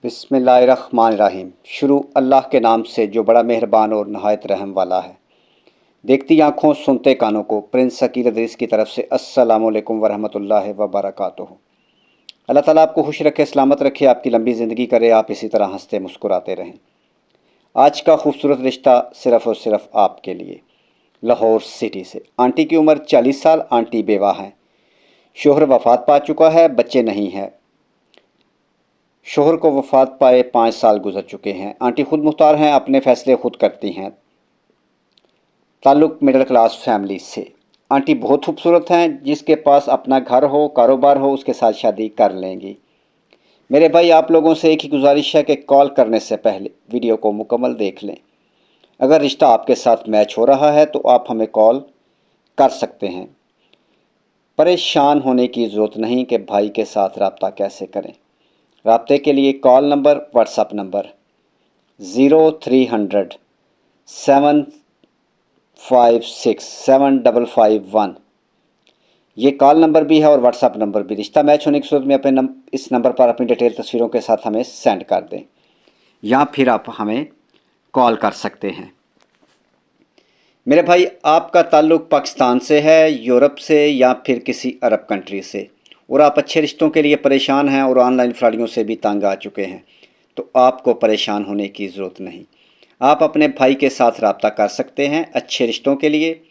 बिस्मिल्लाहिर्रहमानिर्रहीम। शुरू अल्लाह के नाम से जो बड़ा मेहरबान और नहायत रहम वाला है। देखती आँखों सुनते कानों को प्रिंस शकील अदरीस की तरफ से अस्सलामु अलैकुम वरहमतुल्लाहि वबरकातुहू। अल्लाह ताला आपको खुश रखे, सलामत रखे, आपकी लंबी ज़िंदगी करे, आप इसी तरह हंसते मुस्कुराते रहें। आज का खूबसूरत रिश्ता सिर्फ़ और सिर्फ आपके लिए। लाहौर सिटी से आंटी की उम्र 40 साल, आंटी बेवा हैं। शोहर वफ़ात पा चुका है, बच्चे नहीं हैं। शोहर को वफ़ात पाए 5 साल गुजर चुके हैं। आंटी खुद मुख्तार हैं, अपने फ़ैसले खुद करती हैं। ताल्लुक़ मिडिल क्लास फैमिली से। आंटी बहुत खूबसूरत हैं, जिसके पास अपना घर हो, कारोबार हो, उसके साथ शादी कर लेंगी। मेरे भाई, आप लोगों से एक ही गुजारिश है कि कॉल करने से पहले वीडियो को मुकम्मल देख लें। अगर रिश्ता आपके साथ मैच हो रहा है तो आप हमें कॉल कर सकते हैं। परेशान होने की ज़रूरत नहीं कि भाई के साथ रब्ता कैसे करें। राब्ते के लिए कॉल नंबर, व्हाट्सअप नंबर 0300 756 7551। ये कॉल नंबर भी है और व्हाट्सअप नंबर भी। रिश्ता मैच होने की सूरत में अपने इस नंबर पर अपनी डिटेल तस्वीरों के साथ हमें सेंड कर दें, या फिर आप हमें कॉल कर सकते हैं। मेरे भाई, आपका ताल्लुक़ पाकिस्तान से है, यूरोप से, या फिर किसी अरब कंट्री से, और आप अच्छे रिश्तों के लिए परेशान हैं और ऑनलाइन फ्रॉडियों से भी तंग आ चुके हैं, तो आपको परेशान होने की ज़रूरत नहीं। आप अपने भाई के साथ रब्ता कर सकते हैं अच्छे रिश्तों के लिए,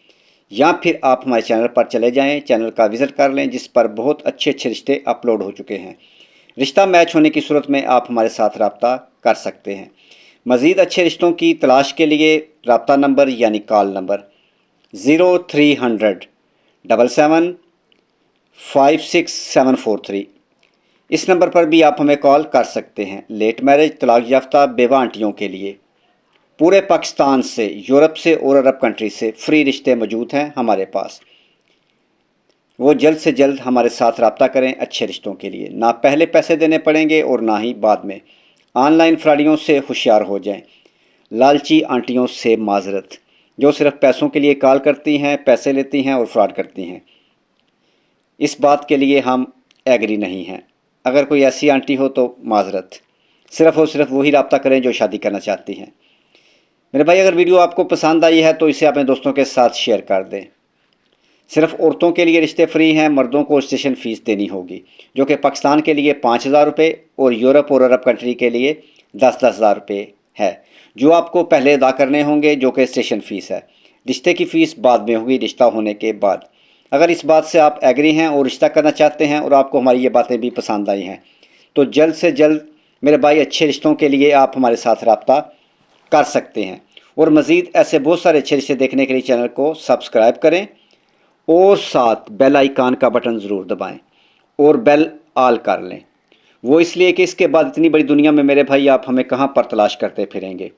या फिर आप हमारे चैनल पर चले जाएं, चैनल का विज़िट कर लें, जिस पर बहुत अच्छे अच्छे रिश्ते अपलोड हो चुके हैं। रिश्ता मैच होने की सूरत में आप हमारे साथ रब्ता कर सकते हैं। मज़ीद अच्छे रिश्तों की तलाश के लिए रब्ता नंबर यानी कॉल नंबर 0300 77 56743। इस नंबर पर भी आप हमें कॉल कर सकते हैं। लेट मैरिज, तलाक याफ्ता बेवा आंटियों के लिए पूरे पाकिस्तान से, यूरोप से और अरब कंट्री से फ्री रिश्ते मौजूद हैं हमारे पास। वो जल्द से जल्द हमारे साथ रब्ता करें अच्छे रिश्तों के लिए। ना पहले पैसे देने पड़ेंगे और ना ही बाद में। ऑनलाइन फ्रॉडियों से होशियार हो जाएं। लालची आंटियों से माजरत, जो सिर्फ पैसों के लिए कॉल करती हैं, पैसे लेती हैं और फ्रॉड करती हैं। इस बात के लिए हम एग्री नहीं हैं। अगर कोई ऐसी आंटी हो तो माजरत। सिर्फ़ और सिर्फ वही रब्ता करें जो शादी करना चाहती हैं। मेरे भाई, अगर वीडियो आपको पसंद आई है तो इसे अपने दोस्तों के साथ शेयर कर दें। सिर्फ औरतों के लिए रिश्ते फ्री हैं, मर्दों को स्टेशन फ़ीस देनी होगी, जो कि पाकिस्तान के लिए 5000 रुपये और यूरोप और अरब कंट्री के लिए 10-10 हज़ार रुपये है, जो आपको पहले अदा करने होंगे, जो कि स्टेशन फ़ीस है। रिश्ते की फ़ीस बाद में होगी, रिश्ता होने के बाद। अगर इस बात से आप एग्री हैं और रिश्ता करना चाहते हैं और आपको हमारी ये बातें भी पसंद आई हैं, तो जल्द से जल्द मेरे भाई अच्छे रिश्तों के लिए आप हमारे साथ रब्ता कर सकते हैं। और मज़ीद ऐसे बहुत सारे अच्छे रिश्ते देखने के लिए चैनल को सब्सक्राइब करें और साथ बेल आइकान का बटन ज़रूर दबाएं और बेल ऑल कर लें। वो इसलिए कि इसके बाद इतनी बड़ी दुनिया में मेरे भाई आप हमें कहाँ पर तलाश करते फिरेंगे।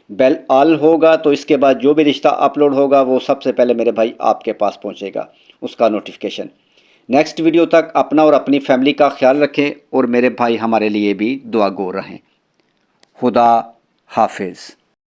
बेल ऑल होगा तो इसके बाद जो भी रिश्ता अपलोड होगा वो सबसे पहले मेरे भाई आपके पास पहुंचेगा, उसका नोटिफिकेशन। नेक्स्ट वीडियो तक अपना और अपनी फैमिली का ख्याल रखें और मेरे भाई हमारे लिए भी दुआ गो रहें। खुदा हाफिज़।